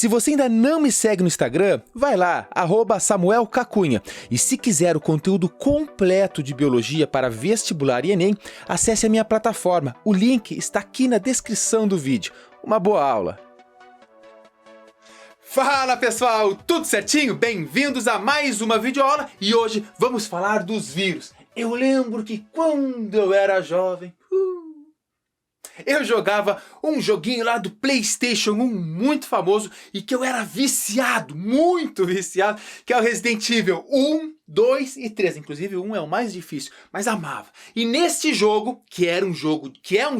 Se você ainda não me segue no Instagram, vai lá, @SamuelCacunha. E se quiser o conteúdo completo de biologia para vestibular e Enem, acesse a minha plataforma. O link está aqui na descrição do vídeo. Uma boa aula! Fala pessoal, tudo certinho? Bem-vindos a mais uma videoaula e hoje vamos falar dos vírus. Eu lembro que quando eu era jovem, eu jogava um joguinho lá do PlayStation 1 muito famoso e que eu era viciado, muito viciado, que é o Resident Evil 1, 2 e 3. Inclusive o 1 é o mais difícil, mas amava. E neste jogo, que é um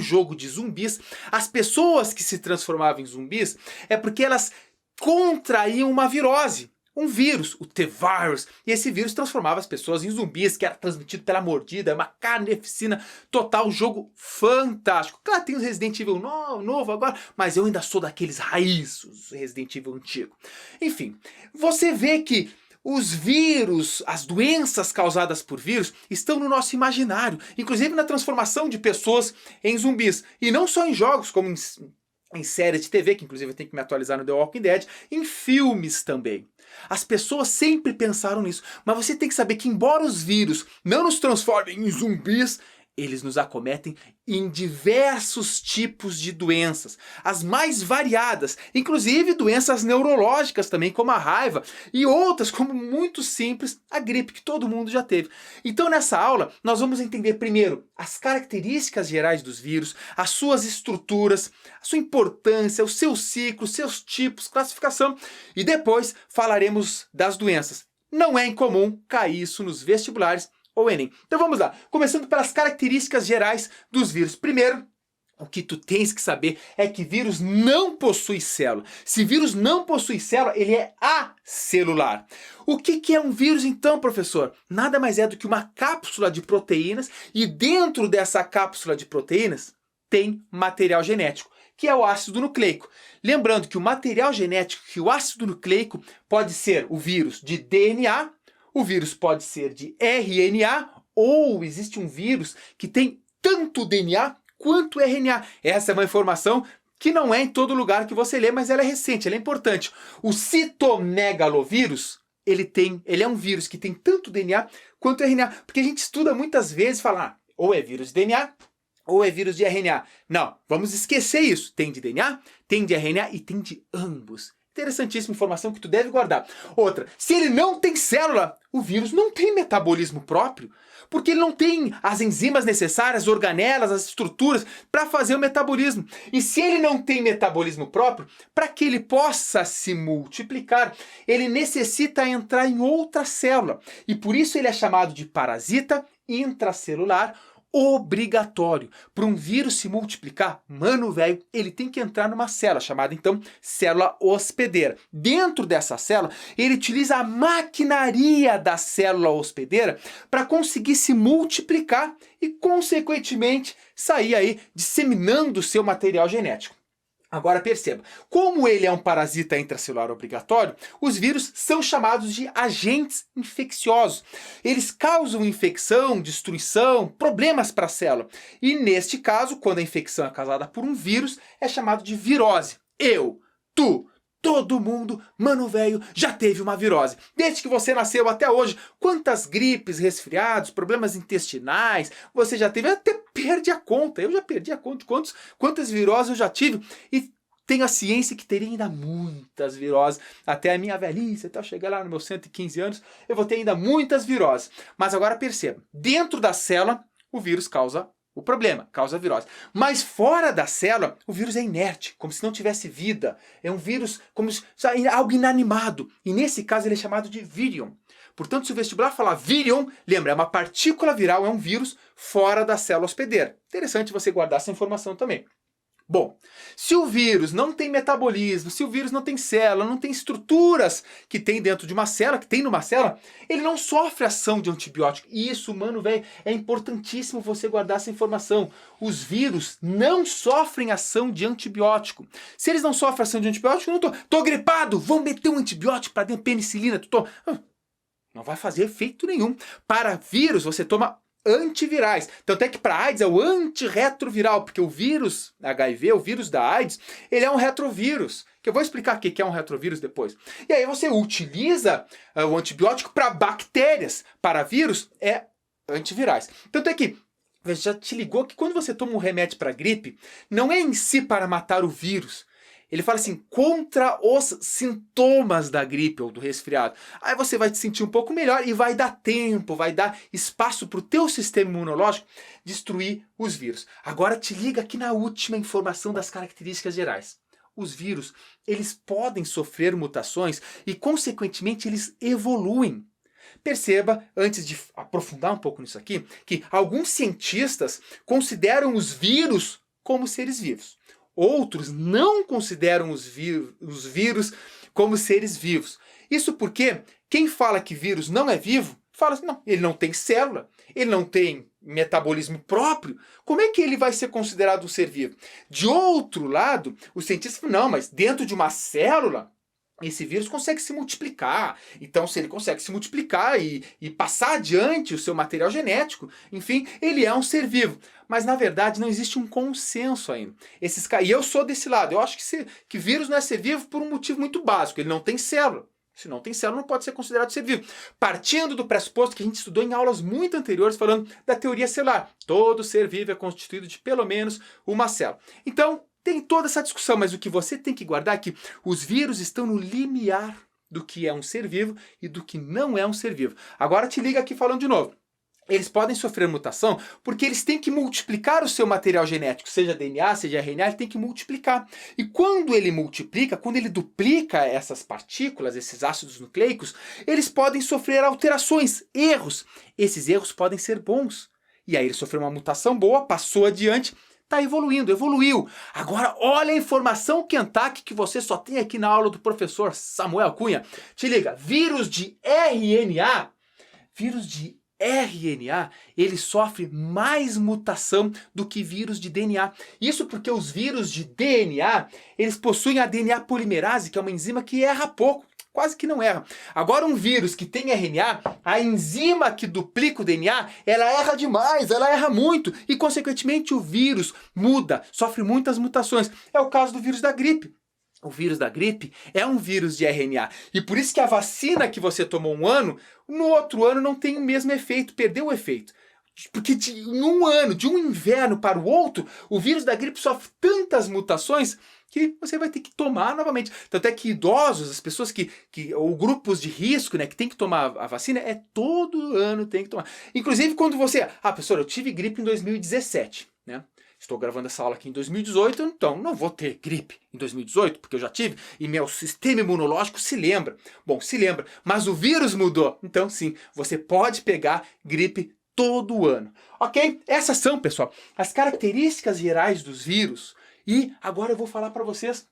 jogo de zumbis, as pessoas que se transformavam em zumbis é porque elas contraíam uma virose. Um vírus, o T-Virus, e esse vírus transformava as pessoas em zumbis, que era transmitido pela mordida, uma carnificina total, jogo fantástico. Claro, tem o Resident Evil novo agora, mas eu ainda sou daqueles raízes, Resident Evil antigo. Enfim, você vê que os vírus, as doenças causadas por vírus, estão no nosso imaginário, inclusive na transformação de pessoas em zumbis, e não só em jogos, como em séries de TV, que inclusive eu tenho que me atualizar no The Walking Dead, em filmes também. As pessoas sempre pensaram nisso, mas você tem que saber que embora os vírus não nos transformem em zumbis, eles nos acometem em diversos tipos de doenças, as mais variadas, inclusive doenças neurológicas também, como a raiva, e outras como muito simples, a gripe, que todo mundo já teve. Então nessa aula nós vamos entender primeiro as características gerais dos vírus, as suas estruturas, a sua importância, o seu ciclo, seus tipos, classificação, e depois falaremos das doenças. Não é incomum cair isso nos vestibulares ou Enem. Então vamos lá, começando pelas características gerais dos vírus. Primeiro, o que tu tens que saber é que vírus não possui célula. Se vírus não possui célula, ele é acelular. O que é um vírus então, professor? Nada mais é do que uma cápsula de proteínas e dentro dessa cápsula de proteínas tem material genético, que é o ácido nucleico. Lembrando que o material genético, que o ácido nucleico pode ser o vírus de DNA, o vírus pode ser de RNA ou existe um vírus que tem tanto DNA quanto RNA. Essa é uma informação que não é em todo lugar que você lê, mas ela é recente, ela é importante. O citomegalovírus, ele é um vírus que tem tanto DNA quanto RNA, porque a gente estuda muitas vezes e fala, ou é vírus de DNA ou é vírus de RNA. Não, vamos esquecer isso. Tem de DNA, tem de RNA e tem de ambos. Interessantíssima informação que tu deve guardar. Outra, se ele não tem célula, o vírus não tem metabolismo próprio, porque ele não tem as enzimas necessárias, as organelas, as estruturas para fazer o metabolismo. E se ele não tem metabolismo próprio, para que ele possa se multiplicar, ele necessita entrar em outra célula. E por isso ele é chamado de parasita intracelular obrigatório. Para um vírus se multiplicar, mano velho, ele tem que entrar numa célula, chamada então célula hospedeira. Dentro dessa célula, ele utiliza a maquinaria da célula hospedeira para conseguir se multiplicar e, consequentemente, sair aí disseminando o seu material genético. Agora perceba, como ele é um parasita intracelular obrigatório, os vírus são chamados de agentes infecciosos. Eles causam infecção, destruição, problemas para a célula. E neste caso, quando a infecção é causada por um vírus, é chamado de virose. Eu, tu, todo mundo, mano velho, já teve uma virose. Desde que você nasceu até hoje, quantas gripes, resfriados, problemas intestinais você já teve? Eu até perdi a conta. Eu já perdi a conta de quantas viroses eu já tive. E tenho a ciência que teria ainda muitas viroses. Até a minha velhice, até eu chegar lá nos meus 115 anos, eu vou ter ainda muitas viroses. Mas agora perceba, dentro da célula, o vírus causa o problema, causa a virose. Mas fora da célula, o vírus é inerte, como se não tivesse vida. É um vírus como se algo inanimado. E nesse caso ele é chamado de vírion. Portanto, se o vestibular falar vírion, lembra, é uma partícula viral, é um vírus fora da célula hospedeira. Interessante você guardar essa informação também. Bom, se o vírus não tem metabolismo, se o vírus não tem célula, não tem estruturas que tem dentro de uma célula, que tem numa célula, ele não sofre ação de antibiótico. E isso, mano, velho, é importantíssimo você guardar essa informação. Os vírus não sofrem ação de antibiótico. Se eles não sofrem ação de antibiótico, eu não tô gripado, vão meter um antibiótico para dentro, penicilina, não vai fazer efeito nenhum. Para vírus, você toma antivirais. Tanto é que para AIDS é o antirretroviral, porque o vírus HIV, o vírus da AIDS, ele é um retrovírus. Que eu vou explicar o que é um retrovírus depois. E aí você utiliza o antibiótico para bactérias, para vírus é antivirais. Tanto é que você já te ligou que quando você toma um remédio para gripe, não é em si para matar o vírus. Ele fala assim, contra os sintomas da gripe ou do resfriado. Aí você vai te sentir um pouco melhor e vai dar tempo, vai dar espaço para o teu sistema imunológico destruir os vírus. Agora te liga aqui na última informação das características gerais. Os vírus, eles podem sofrer mutações e, consequentemente, eles evoluem. Perceba, antes de aprofundar um pouco nisso aqui, que alguns cientistas consideram os vírus como seres vivos. Outros não consideram os vírus como seres vivos. Isso porque quem fala que vírus não é vivo, fala assim, não, ele não tem célula, ele não tem metabolismo próprio, como é que ele vai ser considerado um ser vivo? De outro lado, os cientistas falam, não, mas dentro de uma célula, esse vírus consegue se multiplicar. Então, se ele consegue se multiplicar e passar adiante o seu material genético, enfim, ele é um ser vivo. Mas, na verdade, não existe um consenso ainda. E eu sou desse lado. Eu acho que vírus não é ser vivo por um motivo muito básico. Ele não tem célula. Se não tem célula, não pode ser considerado ser vivo. Partindo do pressuposto que a gente estudou em aulas muito anteriores, falando da teoria celular. Todo ser vivo é constituído de pelo menos uma célula. Então, tem toda essa discussão, mas o que você tem que guardar é que os vírus estão no limiar do que é um ser vivo e do que não é um ser vivo. Agora te liga aqui falando de novo. Eles podem sofrer mutação porque eles têm que multiplicar o seu material genético, seja DNA, seja RNA, ele tem que multiplicar. E quando ele multiplica, quando ele duplica essas partículas, esses ácidos nucleicos, eles podem sofrer alterações, erros. Esses erros podem ser bons. E aí ele sofreu uma mutação boa, passou adiante, está evoluindo, evoluiu. Agora, olha a informação quentaque que você só tem aqui na aula do professor Samuel Cunha. Te liga, vírus de RNA, ele sofre mais mutação do que vírus de DNA. Isso porque os vírus de DNA, eles possuem a DNA polimerase, que é uma enzima que erra pouco. Quase que não erra. Agora um vírus que tem RNA, a enzima que duplica o DNA, ela erra demais, ela erra muito e consequentemente o vírus muda, sofre muitas mutações. É o caso do vírus da gripe. O vírus da gripe é um vírus de RNA e por isso que a vacina que você tomou um ano, no outro ano não tem o mesmo efeito, perdeu o efeito. Porque em um ano, de um inverno para o outro, o vírus da gripe sofre tantas mutações que você vai ter que tomar novamente. Tanto é que idosos, as pessoas ou grupos de risco, né, que tem que tomar a vacina, todo ano tem que tomar. Inclusive quando você, professor, eu tive gripe em 2017, né? Estou gravando essa aula aqui em 2018, então não vou ter gripe em 2018, porque eu já tive, e meu sistema imunológico se lembra. Bom, se lembra, mas o vírus mudou. Então sim, você pode pegar gripe todo ano. Ok? Essas são, pessoal, as características gerais dos vírus. E agora eu vou falar para vocês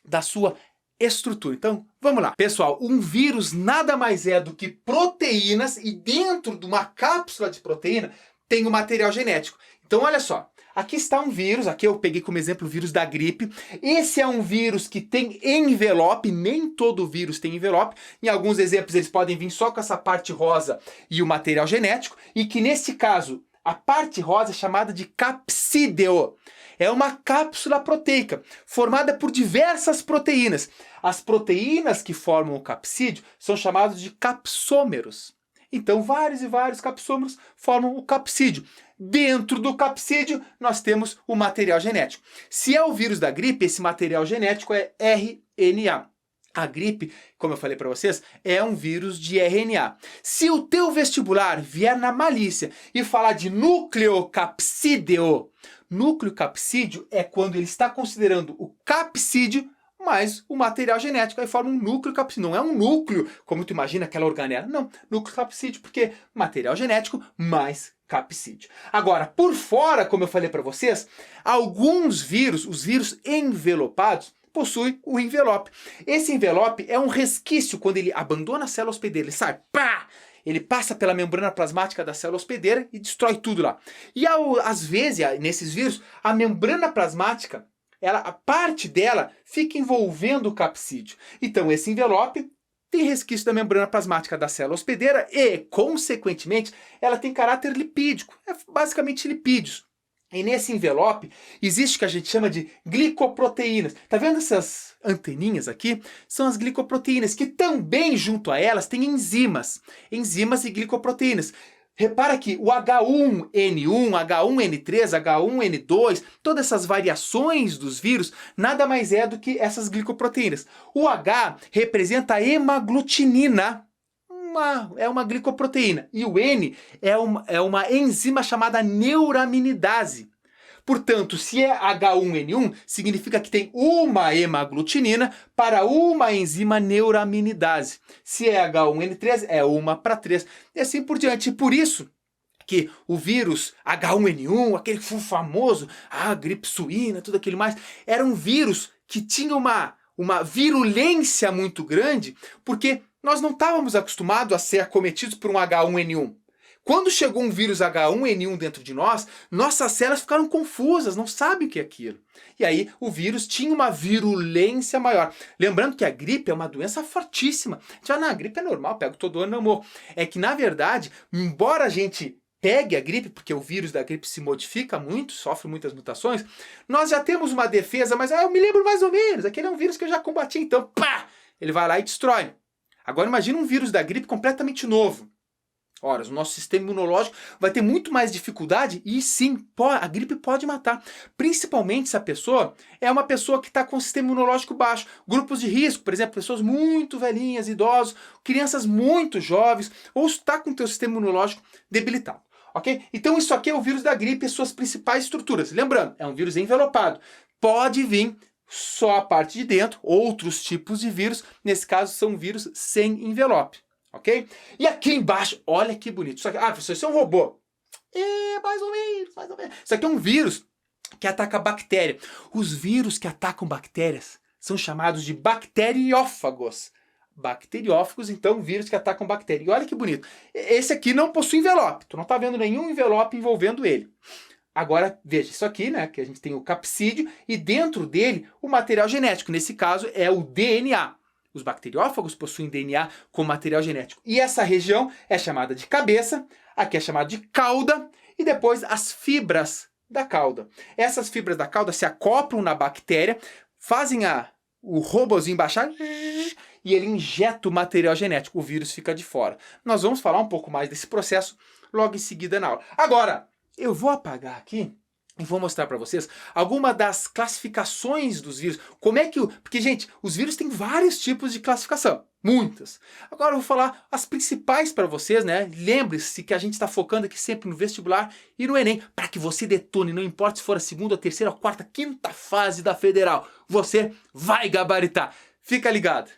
da sua estrutura. Então, vamos lá. Pessoal, um vírus nada mais é do que proteínas e dentro de uma cápsula de proteína tem o material genético. Então, olha só. Aqui está um vírus, aqui eu peguei como exemplo o vírus da gripe. Esse é um vírus que tem envelope, nem todo vírus tem envelope. Em alguns exemplos eles podem vir só com essa parte rosa e o material genético. E que nesse caso, a parte rosa é chamada de capsídeo. É uma cápsula proteica, formada por diversas proteínas. As proteínas que formam o capsídeo são chamadas de capsômeros. Então, vários e vários capsômeros formam o capsídeo. Dentro do capsídeo, nós temos o material genético. Se é o vírus da gripe, esse material genético é RNA. A gripe, como eu falei para vocês, é um vírus de RNA. Se o teu vestibular vier na malícia e falar de nucleocapsídeo, núcleo capsídeo é quando ele está considerando o capsídeo mais o material genético, aí forma um núcleo capsídeo. Não é um núcleo, como tu imagina, aquela organela. Não, núcleo capsídeo, porque material genético mais capsídeo. Agora, por fora, como eu falei para vocês, alguns vírus, os vírus envelopados, possuem o envelope. Esse envelope é um resquício, quando ele abandona a célula hospedeira, ele sai, pá! Ele passa pela membrana plasmática da célula hospedeira e destrói tudo lá. E às vezes, nesses vírus, a membrana plasmática, a parte dela fica envolvendo o capsídeo. Então, esse envelope tem resquício da membrana plasmática da célula hospedeira e, consequentemente, ela tem caráter lipídico. É basicamente lipídios. E nesse envelope existe o que a gente chama de glicoproteínas. Tá vendo essas anteninhas aqui? São as glicoproteínas, que também junto a elas tem enzimas. Enzimas e glicoproteínas. Repara que o H1N1, H1N3, H1N2, todas essas variações dos vírus, nada mais é do que essas glicoproteínas. O H representa a hemaglutinina, é uma glicoproteína. E o N é uma enzima chamada neuraminidase. Portanto, se é H1N1, significa que tem uma hemaglutinina para uma enzima neuraminidase. Se é H1N3, é uma para 3. E assim por diante. E por isso que o vírus H1N1, aquele famoso, a gripe suína, tudo aquilo mais, era um vírus que tinha uma virulência muito grande, porque nós não estávamos acostumados a ser acometidos por um H1N1. Quando chegou um vírus H1N1 dentro de nós, nossas células ficaram confusas, não sabem o que é aquilo. E aí o vírus tinha uma virulência maior. Lembrando que a gripe é uma doença fortíssima. Já a gripe é normal, pego todo ano, não morro. É que, na verdade, embora a gente pegue a gripe, porque o vírus da gripe se modifica muito, sofre muitas mutações, nós já temos uma defesa, mas eu me lembro mais ou menos, aquele é um vírus que eu já combati, então pá, ele vai lá e destrói. Agora imagina um vírus da gripe completamente novo. Ora, o nosso sistema imunológico vai ter muito mais dificuldade e sim, a gripe pode matar. Principalmente se a pessoa é uma pessoa que está com o sistema imunológico baixo. Grupos de risco, por exemplo, pessoas muito velhinhas, idosos, crianças muito jovens, ou está com o teu sistema imunológico debilitado. Ok? Então isso aqui é o vírus da gripe e suas principais estruturas. Lembrando, é um vírus envelopado. Pode vir só a parte de dentro, outros tipos de vírus, nesse caso são vírus sem envelope. Ok? E aqui embaixo, olha que bonito. Isso aqui, professor, isso é um robô. Mais ou menos, mais ou menos. Isso aqui é um vírus que ataca bactéria. Os vírus que atacam bactérias são chamados de bacteriófagos. Bacteriófagos, então, vírus que atacam bactéria. E olha que bonito. Esse aqui não possui envelope. Tu não está vendo nenhum envelope envolvendo ele. Agora, veja, isso aqui, né, que a gente tem o capsídeo e dentro dele o material genético. Nesse caso é o DNA. Os bacteriófagos possuem DNA como material genético. E essa região é chamada de cabeça, aqui é chamada de cauda e depois as fibras da cauda. Essas fibras da cauda se acoplam na bactéria, fazem o robozinho baixar e ele injeta o material genético. O vírus fica de fora. Nós vamos falar um pouco mais desse processo logo em seguida na aula. Agora, eu vou apagar aqui e vou mostrar para vocês alguma das classificações dos vírus. Como é que porque, gente, os vírus têm vários tipos de classificação. Muitas. Agora eu vou falar as principais para vocês, né? Lembre-se que a gente está focando aqui sempre no vestibular e no Enem, para que você detone, não importa se for a segunda, a terceira, a quarta, a quinta fase da federal. Você vai gabaritar. Fica ligado.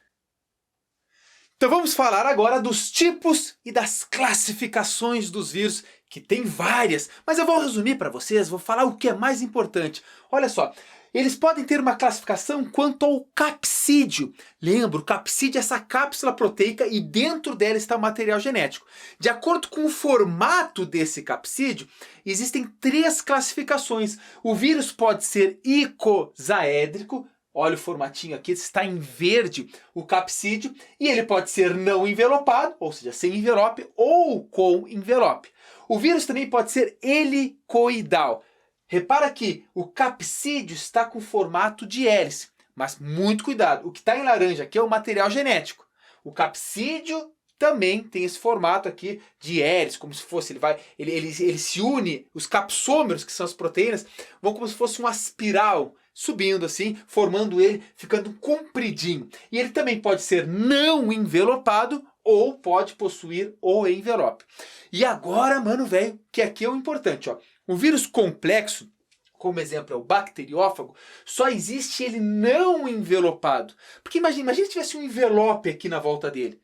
Então vamos falar agora dos tipos e das classificações dos vírus, que tem várias, mas eu vou resumir para vocês, vou falar o que é mais importante. Olha só, eles podem ter uma classificação quanto ao capsídeo. Lembra, o capsídeo é essa cápsula proteica e dentro dela está o material genético. De acordo com o formato desse capsídeo, existem 3 classificações. O vírus pode ser icosaédrico, olha o formatinho aqui, está em verde o capsídeo, e ele pode ser não envelopado, ou seja, sem envelope, ou com envelope. O vírus também pode ser helicoidal. Repara que o capsídeo está com formato de hélice, mas muito cuidado, o que está em laranja aqui é o material genético. O capsídeo também tem esse formato aqui de hélice, como se fosse, ele se une, os capsômeros, que são as proteínas, vão como se fosse uma espiral, subindo assim, formando ele, ficando compridinho. E ele também pode ser não envelopado ou pode possuir o envelope. E agora, mano velho, que aqui é o importante, ó. Um vírus complexo, como exemplo é o bacteriófago, só existe ele não envelopado. Porque imagina se tivesse um envelope aqui na volta dele.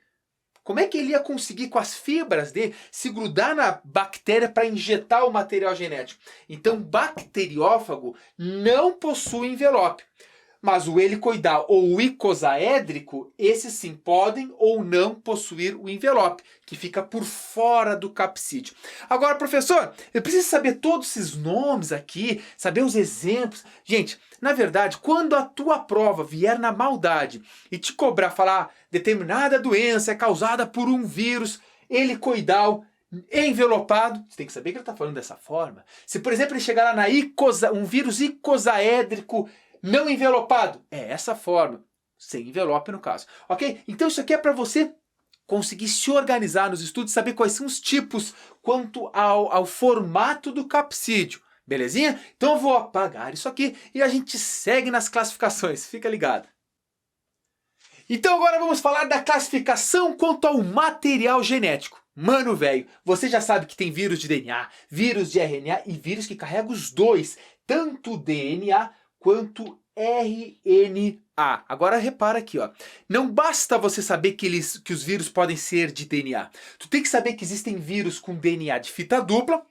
Como é que ele ia conseguir, com as fibras dele, se grudar na bactéria para injetar o material genético? Então, bacteriófago não possui envelope. Mas o helicoidal ou o icosaédrico, esses sim podem ou não possuir o envelope, que fica por fora do capsídeo. Agora, professor, eu preciso saber todos esses nomes aqui, saber os exemplos. Gente, na verdade, quando a tua prova vier na maldade e te cobrar, falar determinada doença é causada por um vírus helicoidal, envelopado, você tem que saber que ele está falando dessa forma. Se, por exemplo, ele chegar lá na um vírus icosaédrico não envelopado, é essa forma, sem envelope no caso, ok? Então isso aqui é para você conseguir se organizar nos estudos, saber quais são os tipos quanto ao formato do capsídeo, belezinha? Então eu vou apagar isso aqui e a gente segue nas classificações, fica ligado. Então agora vamos falar da classificação quanto ao material genético. Mano velho, você já sabe que tem vírus de DNA, vírus de RNA e vírus que carrega os dois, tanto DNA quanto RNA. Agora repara aqui, ó. Não basta você saber que os vírus podem ser de DNA. Tu tem que saber que existem vírus com DNA de fita dupla,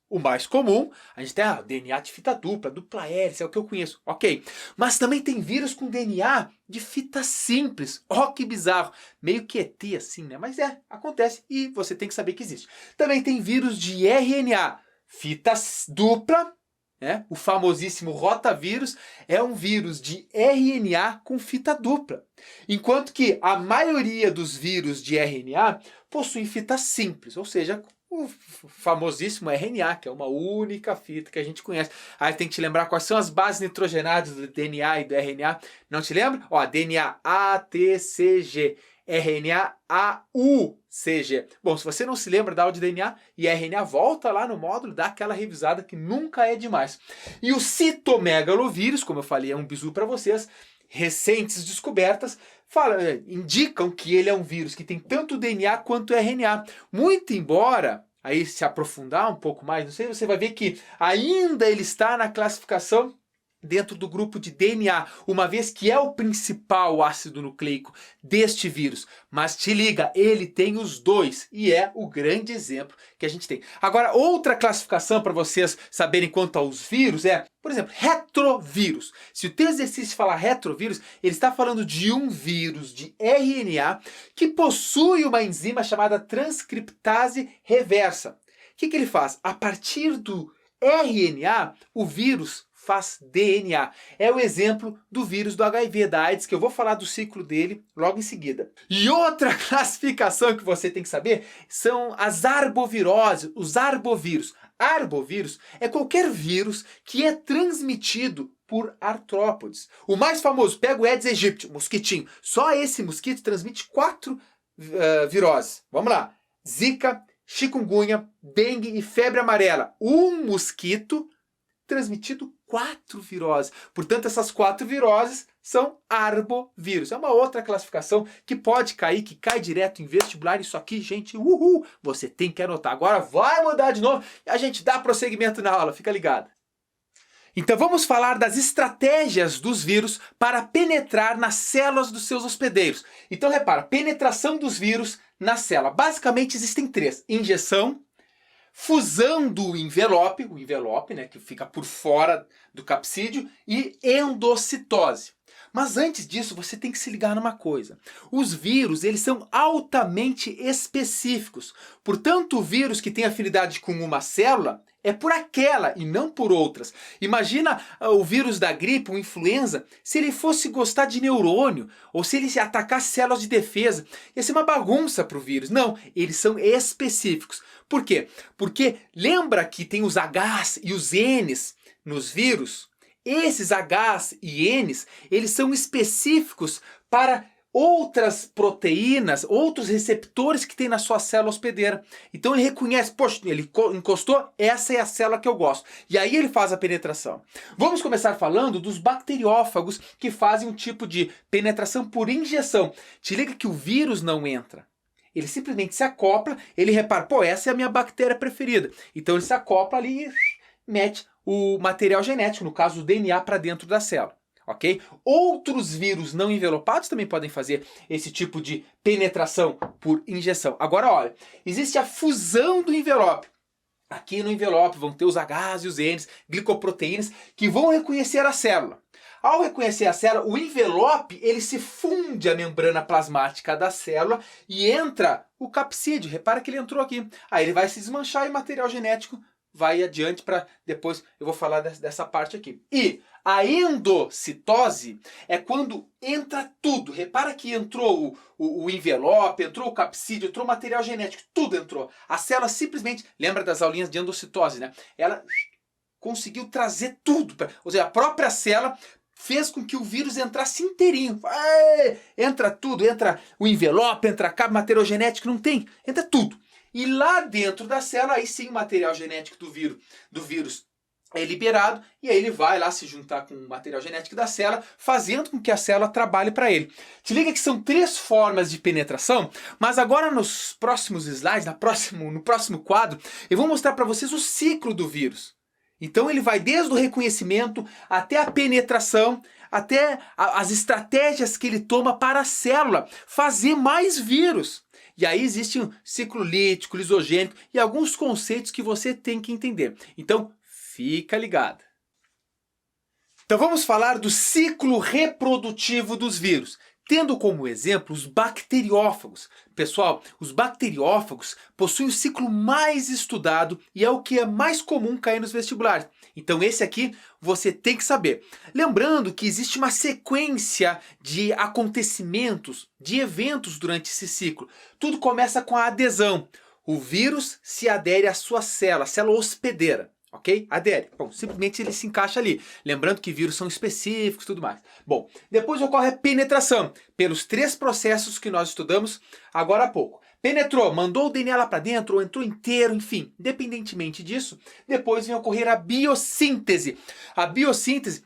o mais comum. A gente tem DNA de fita dupla, dupla hélice, é o que eu conheço, ok. Mas também tem vírus com DNA de fita simples. Ó, que bizarro. Meio que ET assim, né? Mas acontece e você tem que saber que existe. Também tem vírus de RNA, fita dupla, né? O famosíssimo rotavírus é um vírus de RNA com fita dupla. Enquanto que a maioria dos vírus de RNA possuem fita simples, ou seja, o famosíssimo RNA, que é uma única fita que a gente conhece. Aí tem que te lembrar quais são as bases nitrogenadas do DNA e do RNA. Não te lembra? Ó, DNA ATCG, RNA AUCG. Bom, se você não se lembra da aula de DNA e RNA, volta lá no módulo, dá aquela revisada que nunca é demais. E o citomegalovírus, como eu falei, é um bizu para vocês, recentes descobertas, indicam que ele é um vírus que tem tanto DNA quanto RNA. Muito embora, aí se aprofundar um pouco mais, não sei, você vai ver que ainda ele está na classificação dentro do grupo de DNA, uma vez que é o principal ácido nucleico deste vírus. Mas te liga, ele tem os dois e é o grande exemplo que a gente tem. Agora, outra classificação para vocês saberem quanto aos vírus é, por exemplo, retrovírus. Se o teu exercício falar retrovírus, ele está falando de um vírus de RNA que possui uma enzima chamada transcriptase reversa. O que ele faz? A partir do RNA, o vírus faz DNA. É o exemplo do vírus do HIV, da AIDS, que eu vou falar do ciclo dele logo em seguida. E outra classificação que você tem que saber são as arboviroses, os arbovírus. Arbovírus é qualquer vírus que é transmitido por artrópodes. O mais famoso, pega o Aedes aegypti, mosquitinho. Só esse mosquito transmite 4 viroses. Vamos lá. Zika, chikungunya, dengue e febre amarela. Um mosquito transmitido 4 viroses. Portanto, essas 4 viroses são arbovírus. É uma outra classificação que pode cair, que cai direto em vestibular. Isso aqui, gente, uhul! Você tem que anotar. Agora vai mudar de novo e a gente dá prosseguimento na aula. Fica ligado. Então vamos falar das estratégias dos vírus para penetrar nas células dos seus hospedeiros. Então repara, penetração dos vírus na célula. Basicamente existem 3. Injeção, fusão do envelope, né, que fica por fora do capsídeo, e endocitose. Mas antes disso, você tem que se ligar numa coisa. Os vírus, eles são altamente específicos. Portanto, o vírus que tem afinidade com uma célula é por aquela e não por outras. Imagina o vírus da gripe, o influenza, se ele fosse gostar de neurônio, ou se ele atacasse células de defesa. Ia ser uma bagunça para o vírus. Não, eles são específicos. Por quê? Porque lembra que tem os Hs e os Ns nos vírus? Esses Hs e Ns, eles são específicos para outras proteínas, outros receptores que tem na sua célula hospedeira. Então ele reconhece, poxa, ele encostou, essa é a célula que eu gosto. E aí ele faz a penetração. Vamos começar falando dos bacteriófagos que fazem um tipo de penetração por injeção. Te liga que o vírus não entra. Ele simplesmente se acopla, ele repara, pô, essa é a minha bactéria preferida. Então ele se acopla ali e mete o material genético, no caso o DNA, para dentro da célula. Ok? Outros vírus não envelopados também podem fazer esse tipo de penetração por injeção. Agora, olha, existe a fusão do envelope. Aqui no envelope vão ter os Hs e os Ns, glicoproteínas, que vão reconhecer a célula. Ao reconhecer a célula, o envelope ele se funde à membrana plasmática da célula e entra o capsídeo. Repara que ele entrou aqui. Aí ele vai se desmanchar e o material genético vai adiante para depois eu vou falar dessa parte aqui. E a endocitose é quando entra tudo. Repara que entrou o envelope, entrou o capsídeo, entrou o material genético, tudo entrou. A célula simplesmente, lembra das aulinhas de endocitose, né? Ela conseguiu trazer tudo. Ou seja, a própria célula fez com que o vírus entrasse inteirinho. Entra tudo, entra o envelope, entra a material genético, não tem, entra tudo. E lá dentro da célula, aí sim o material genético do vírus é liberado e aí ele vai lá se juntar com o material genético da célula, fazendo com que a célula trabalhe para ele. Te liga que são 3 formas de penetração, mas agora nos próximos slides, no próximo quadro, eu vou mostrar para vocês o ciclo do vírus. Então ele vai desde o reconhecimento até a penetração, até as estratégias que ele toma para a célula fazer mais vírus. E aí existe um ciclo lítico, lisogênico e alguns conceitos que você tem que entender. Então fica ligado. Então vamos falar do ciclo reprodutivo dos vírus, tendo como exemplo os bacteriófagos. Pessoal, os bacteriófagos possuem o ciclo mais estudado e é o que é mais comum cair nos vestibulares. Então esse aqui você tem que saber. Lembrando que existe uma sequência de acontecimentos, de eventos durante esse ciclo. Tudo começa com a adesão. O vírus se adere à sua célula hospedeira. Ok? Adere. Bom, simplesmente ele se encaixa ali. Lembrando que vírus são específicos e tudo mais. Bom, depois ocorre a penetração, pelos 3 processos que nós estudamos agora há pouco. Penetrou, mandou o DNA lá para dentro, ou entrou inteiro, enfim, independentemente disso, depois vem ocorrer a biossíntese. A biossíntese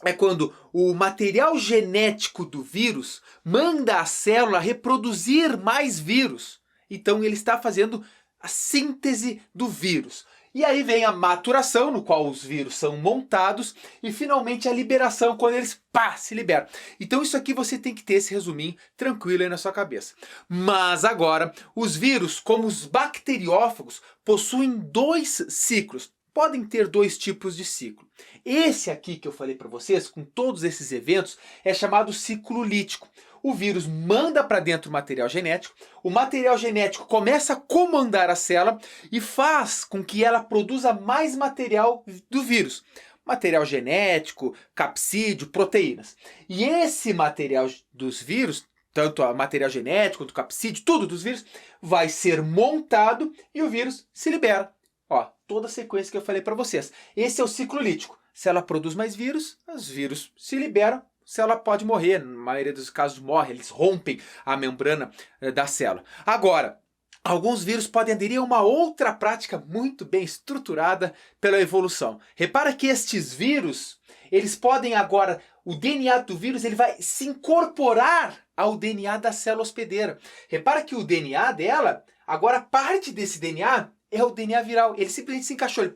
é quando o material genético do vírus manda a célula reproduzir mais vírus. Então ele está fazendo a síntese do vírus. E aí vem a maturação, no qual os vírus são montados, e finalmente a liberação, quando eles se liberam. Então isso aqui você tem que ter esse resuminho tranquilo aí na sua cabeça. Mas agora, os vírus, como os bacteriófagos, possuem 2 ciclos. Podem ter 2 tipos de ciclo. Esse aqui que eu falei para vocês, com todos esses eventos, é chamado ciclo lítico. O vírus manda para dentro o material genético começa a comandar a célula e faz com que ela produza mais material do vírus. Material genético, capsídeo, proteínas. E esse material dos vírus, tanto o material genético quanto o capsídeo, tudo dos vírus, vai ser montado e o vírus se libera. Ó, toda a sequência que eu falei para vocês. Esse é o ciclo lítico. Se ela produz mais vírus, os vírus se liberam. A célula pode morrer, na maioria dos casos morre, eles rompem a membrana da célula. Agora, alguns vírus podem aderir a uma outra prática muito bem estruturada pela evolução. Repara que estes vírus, eles podem agora, o DNA do vírus ele vai se incorporar ao DNA da célula hospedeira. Repara que o DNA dela, agora parte desse DNA é o DNA viral. Ele simplesmente se encaixou,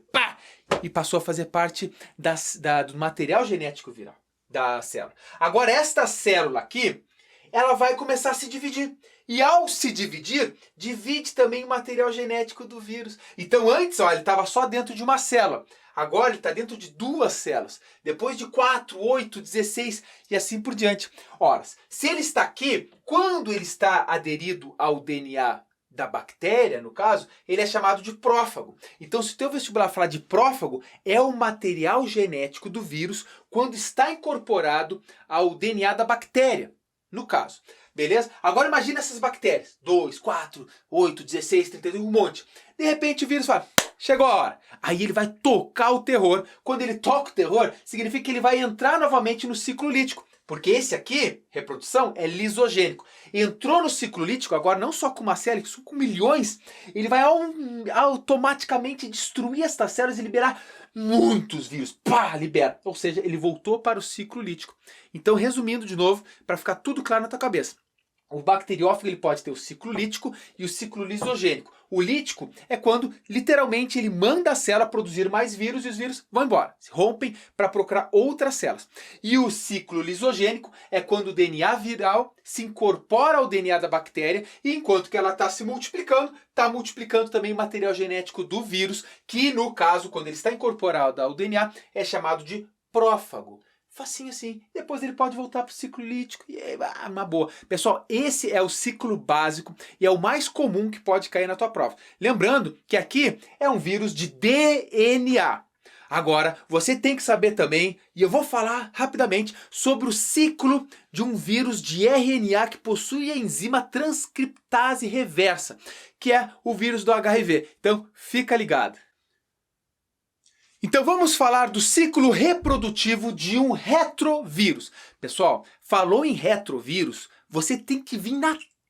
e passou a fazer parte do material genético viral da célula. Agora esta célula aqui, ela vai começar a se dividir. E ao se dividir, divide também o material genético do vírus. Então antes, ó, ele estava só dentro de uma célula. Agora ele está dentro de 2 células. Depois de 4, 8, 16 e assim por diante. Ora, se ele está aqui, quando ele está aderido ao DNA da bactéria, no caso, ele é chamado de prófago. Então, se o teu vestibular falar de prófago, é o material genético do vírus quando está incorporado ao DNA da bactéria, no caso. Beleza? Agora imagina essas bactérias. 2, 4, 8, 16, 32, um monte. De repente o vírus fala, chegou a hora. Aí ele vai tocar o terror. Quando ele toca o terror, significa que ele vai entrar novamente no ciclo lítico. Porque esse aqui, reprodução, é lisogênico. Entrou no ciclo lítico, agora não só com uma célula, mas com milhões, ele vai automaticamente destruir estas células e liberar muitos vírus. Libera. Ou seja, ele voltou para o ciclo lítico. Então, resumindo de novo, para ficar tudo claro na tua cabeça. O bacteriófago ele pode ter o ciclo lítico e o ciclo lisogênico. O lítico é quando, literalmente, ele manda a célula produzir mais vírus e os vírus vão embora, se rompem para procurar outras células. E o ciclo lisogênico é quando o DNA viral se incorpora ao DNA da bactéria e enquanto que ela está se multiplicando, está multiplicando também o material genético do vírus, que no caso, quando ele está incorporado ao DNA, é chamado de prófago. Facinho assim. Depois ele pode voltar para o ciclo lítico e uma boa. Pessoal, esse é o ciclo básico e é o mais comum que pode cair na tua prova. Lembrando que aqui é um vírus de DNA. Agora, você tem que saber também, e eu vou falar rapidamente sobre o ciclo de um vírus de RNA que possui a enzima transcriptase reversa, que é o vírus do HIV. Então, fica ligado. Então vamos falar do ciclo reprodutivo de um retrovírus. Pessoal, falou em retrovírus, você tem que vir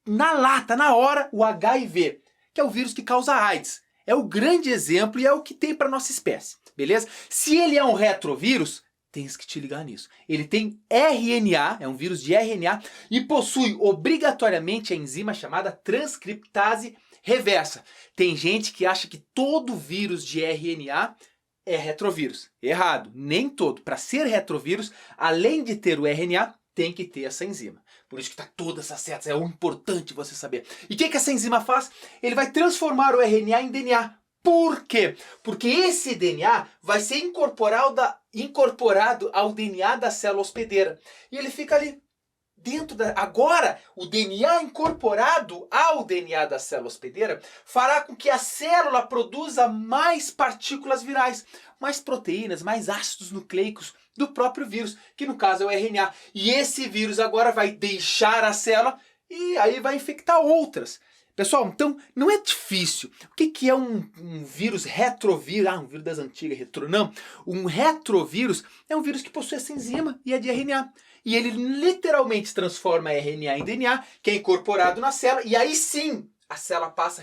na lata, na hora, o HIV, que é o vírus que causa AIDS. É o grande exemplo e é o que tem para nossa espécie, beleza? Se ele é um retrovírus, tens que te ligar nisso. Ele tem RNA, é um vírus de RNA, e possui obrigatoriamente a enzima chamada transcriptase reversa. Tem gente que acha que todo vírus de RNA é retrovírus. Errado, nem todo. Para ser retrovírus, além de ter o RNA, tem que ter essa enzima. Por isso que está todas essas setas, é importante você saber. E o que essa enzima faz? Ele vai transformar o RNA em DNA. Por quê? Porque esse DNA vai ser incorporado ao DNA da célula hospedeira. E ele fica ali. Agora, o DNA incorporado ao DNA da célula hospedeira fará com que a célula produza mais partículas virais, mais proteínas, mais ácidos nucleicos do próprio vírus, que no caso é o RNA. E esse vírus agora vai deixar a célula e aí vai infectar outras. Pessoal, então não é difícil. O que é um vírus retrovírus? Um vírus das antigas, não. Um retrovírus é um vírus que possui essa enzima e é de RNA. E ele literalmente transforma RNA em DNA, que é incorporado na célula, e aí sim a célula passa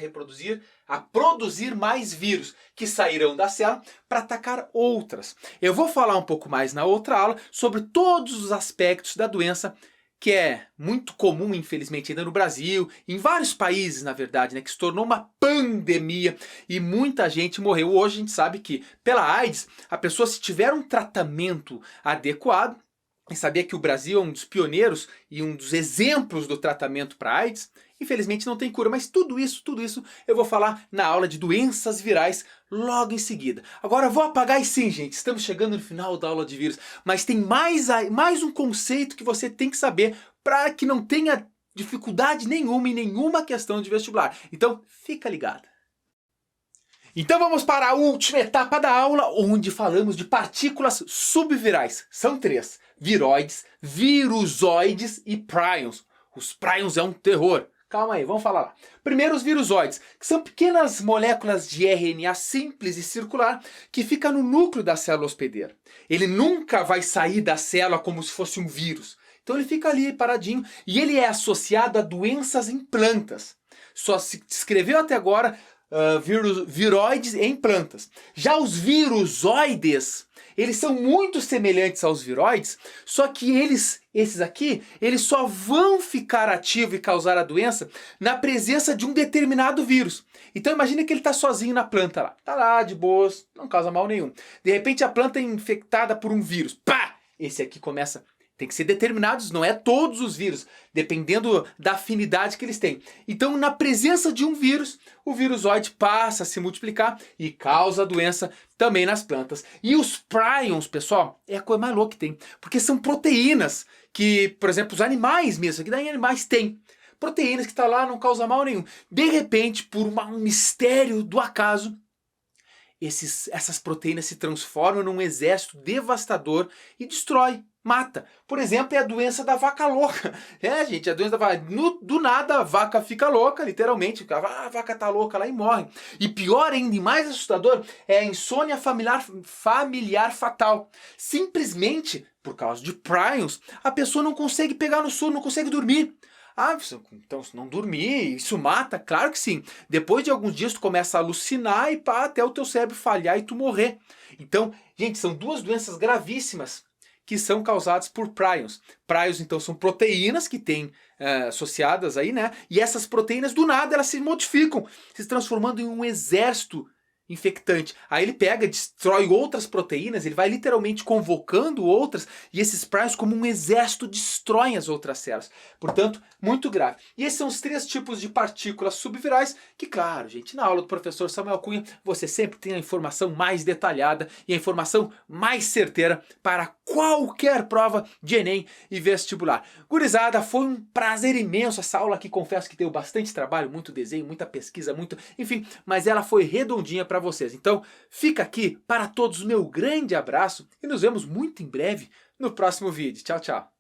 a produzir mais vírus, que sairão da célula para atacar outras. Eu vou falar um pouco mais na outra aula sobre todos os aspectos da doença, que é muito comum, infelizmente, ainda no Brasil, em vários países, na verdade, né, que se tornou uma pandemia e muita gente morreu. Hoje a gente sabe que, pela AIDS, a pessoa, se tiver um tratamento adequado, e sabia que o Brasil é um dos pioneiros e um dos exemplos do tratamento para AIDS, infelizmente não tem cura, mas tudo isso eu vou falar na aula de doenças virais logo em seguida. Agora vou apagar e sim, gente, estamos chegando no final da aula de vírus, mas tem mais um conceito que você tem que saber para que não tenha dificuldade nenhuma em nenhuma questão de vestibular. Então, fica ligado. Então vamos para a última etapa da aula, onde falamos de partículas subvirais. São 3, viroides, virusoides e prions. Os prions é um terror. Calma aí, vamos falar lá. Primeiro os virusoides, que são pequenas moléculas de RNA simples e circular que ficam no núcleo da célula hospedeira. Ele nunca vai sair da célula como se fosse um vírus. Então ele fica ali paradinho e ele é associado a doenças em plantas. Só se descreveu até agora viroides em plantas. Já os virusoides, eles são muito semelhantes aos viroides, só que esses aqui, eles só vão ficar ativos e causar a doença na presença de um determinado vírus. Então imagina que ele está sozinho na planta lá. Está lá de boas, não causa mal nenhum. De repente a planta é infectada por um vírus. Pá! Esse aqui começa... Tem que ser determinados, não é todos os vírus, dependendo da afinidade que eles têm. Então, na presença de um vírus, o virusoide passa a se multiplicar e causa a doença também nas plantas. E os prions, pessoal, é a coisa mais louca que tem, porque são proteínas que, por exemplo, os animais mesmo, aqui daí animais têm. Proteínas que estão lá, não causam mal nenhum. De repente, por um mistério do acaso, essas proteínas se transformam num exército devastador e destrói. Mata. Por exemplo, é a doença da vaca louca. Gente, a doença da vaca... Do nada, a vaca fica louca, literalmente. A vaca tá louca lá e morre. E pior ainda, e mais assustador, é a insônia familiar fatal. Simplesmente, por causa de prions, a pessoa não consegue pegar no sono, não consegue dormir. Então se não dormir, isso mata? Claro que sim. Depois de alguns dias tu começa a alucinar e até o teu cérebro falhar e tu morrer. Então, gente, são duas doenças gravíssimas que são causadas por prions. Prions, então, são proteínas que têm associadas aí, né? E essas proteínas, do nada, elas se modificam, se transformando em um exército infectante. Aí ele pega, destrói outras proteínas, ele vai literalmente convocando outras, e esses prions, como um exército, destroem as outras células. Portanto, muito grave. E esses são os 3 tipos de partículas subvirais que, claro, gente, na aula do professor Samuel Cunha, você sempre tem a informação mais detalhada e a informação mais certeira para qualquer prova de Enem e vestibular. Gurizada, foi um prazer imenso essa aula aqui, confesso que deu bastante trabalho, muito desenho, muita pesquisa, muito, enfim, mas ela foi redondinha para vocês. Então, fica aqui para todos o meu grande abraço e nos vemos muito em breve no próximo vídeo. Tchau, tchau.